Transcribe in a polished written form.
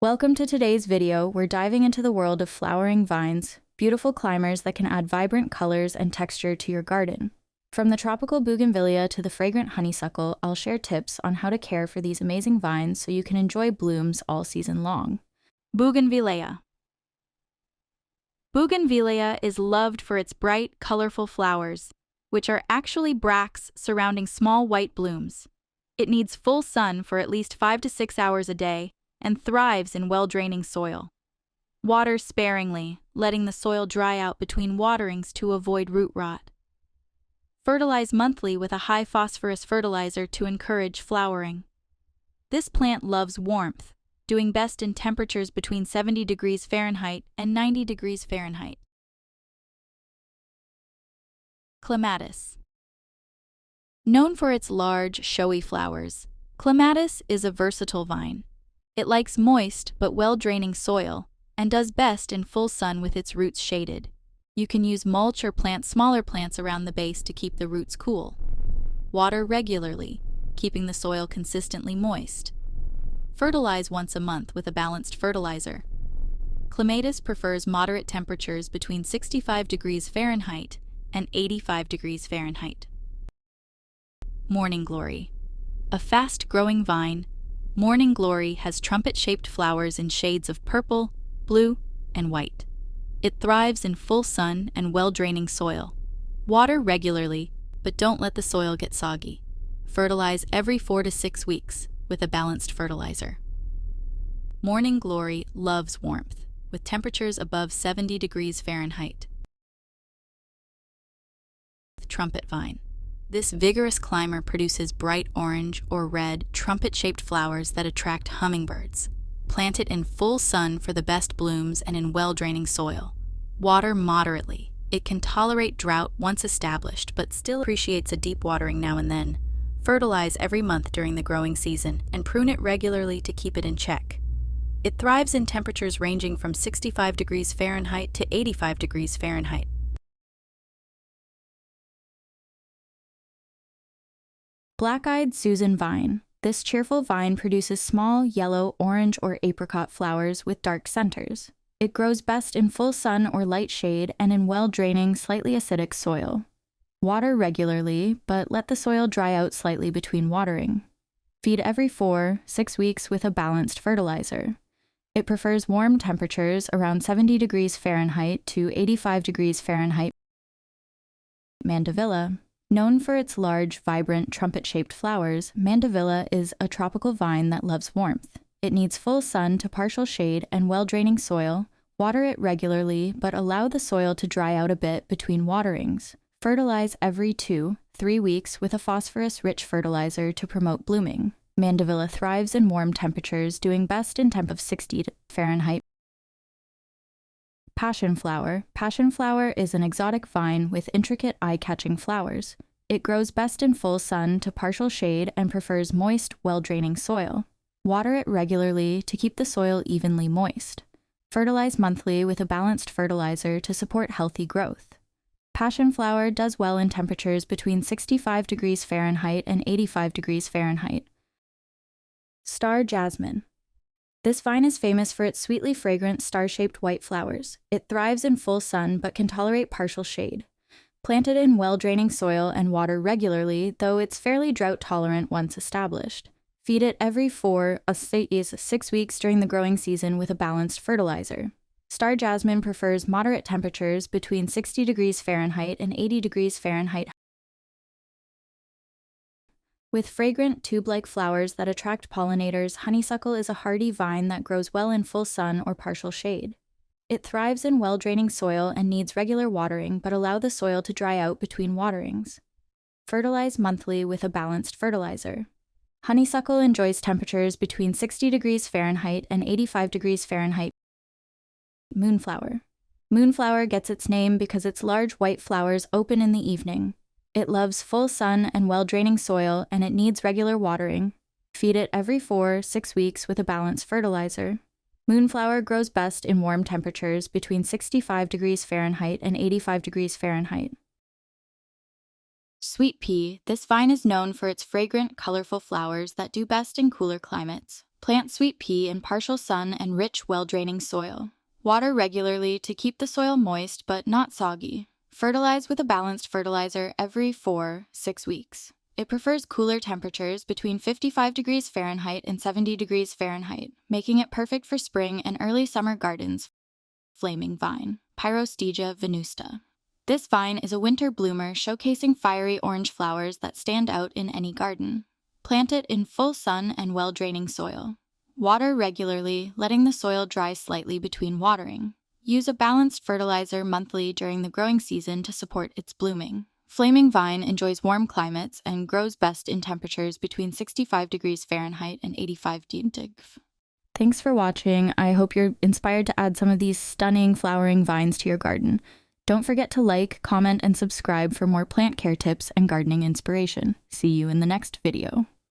Welcome to today's video. We're diving into the world of flowering vines, beautiful climbers that can add vibrant colors and texture to your garden. From the tropical Bougainvillea to the fragrant honeysuckle, I'll share tips on how to care for these amazing vines so you can enjoy blooms all season long. Bougainvillea. Bougainvillea is loved for its bright, colorful flowers, which are actually bracts surrounding small white blooms. It needs full sun for at least 5 to 6 hours a day and thrives in well-draining soil. Water sparingly, letting the soil dry out between waterings to avoid root rot. Fertilize monthly with a high phosphorus fertilizer to encourage flowering. This plant loves warmth, doing best in temperatures between 70 degrees Fahrenheit and 90 degrees Fahrenheit. Clematis. Known for its large, showy flowers, clematis is a versatile vine. It likes moist but well-draining soil and does best in full sun with its roots shaded. You can use mulch or plant smaller plants around the base to keep the roots cool. Water regularly, keeping the soil consistently moist. Fertilize once a month with a balanced fertilizer. Clematis prefers moderate temperatures between 65 degrees Fahrenheit and 85 degrees Fahrenheit. Morning Glory. A fast-growing vine, Morning Glory has trumpet-shaped flowers in shades of purple, blue, and white. It thrives in full sun and well-draining soil. Water regularly, but don't let the soil get soggy. Fertilize every 4 to 6 weeks with a balanced fertilizer. Morning Glory loves warmth, with temperatures above 70 degrees Fahrenheit. Trumpet Vine. This vigorous climber produces bright orange or red, trumpet-shaped flowers that attract hummingbirds. Plant it in full sun for the best blooms and in well-draining soil. Water moderately. It can tolerate drought once established, but still appreciates a deep watering now and then. Fertilize every month during the growing season and prune it regularly to keep it in check. It thrives in temperatures ranging from 65 degrees Fahrenheit to 85 degrees Fahrenheit. Black-eyed Susan Vine. This cheerful vine produces small, yellow, orange, or apricot flowers with dark centers. It grows best in full sun or light shade and in well-draining, slightly acidic soil. Water regularly, but let the soil dry out slightly between watering. Feed every 4-6 weeks with a balanced fertilizer. It prefers warm temperatures around 70 degrees Fahrenheit to 85 degrees Fahrenheit. Mandevilla. Known for its large, vibrant, trumpet-shaped flowers, Mandevilla is a tropical vine that loves warmth. It needs full sun to partial shade and well-draining soil. Water it regularly, but allow the soil to dry out a bit between waterings. Fertilize every 2-3 weeks with a phosphorus-rich fertilizer to promote blooming. Mandevilla thrives in warm temperatures, doing best in temp of 60 Fahrenheit. Passionflower. Passionflower is an exotic vine with intricate, eye-catching flowers. It grows best in full sun to partial shade and prefers moist, well-draining soil. Water it regularly to keep the soil evenly moist. Fertilize monthly with a balanced fertilizer to support healthy growth. Passionflower does well in temperatures between 65 degrees Fahrenheit and 85 degrees Fahrenheit. Star Jasmine. This vine is famous for its sweetly fragrant, star-shaped white flowers. It thrives in full sun but can tolerate partial shade. Plant it in well-draining soil and water regularly, though it's fairly drought-tolerant once established. Feed it every 4-6 weeks during the growing season with a balanced fertilizer. Star Jasmine prefers moderate temperatures between 60 degrees Fahrenheit and 80 degrees Fahrenheit. With fragrant, tube-like flowers that attract pollinators, honeysuckle is a hardy vine that grows well in full sun or partial shade. It thrives in well-draining soil and needs regular watering, but allow the soil to dry out between waterings. Fertilize monthly with a balanced fertilizer. Honeysuckle enjoys temperatures between 60 degrees Fahrenheit and 85 degrees Fahrenheit. Moonflower. Moonflower gets its name because its large white flowers open in the evening. It loves full sun and well-draining soil, and it needs regular watering. Feed it every 4-6 weeks with a balanced fertilizer. Moonflower grows best in warm temperatures between 65 degrees Fahrenheit and 85 degrees Fahrenheit. Sweet pea. This vine is known for its fragrant, colorful flowers that do best in cooler climates. Plant sweet pea in partial sun and rich, well-draining soil. Water regularly to keep the soil moist but not soggy. Fertilize with a balanced fertilizer every 4-6 weeks. It prefers cooler temperatures between 55 degrees Fahrenheit and 70 degrees Fahrenheit, making it perfect for spring and early summer gardens. Flaming vine, Pyrostegia venusta. This vine is a winter bloomer showcasing fiery orange flowers that stand out in any garden. Plant it in full sun and well-draining soil. Water regularly, letting the soil dry slightly between watering. Use a balanced fertilizer monthly during the growing season to support its blooming. Flaming vine enjoys warm climates and grows best in temperatures between 65 degrees Fahrenheit and 85 degrees. Thanks for watching. I hope you're inspired to add some of these stunning flowering vines to your garden. Don't forget to like, comment, and subscribe for more plant care tips and gardening inspiration. See you in the next video.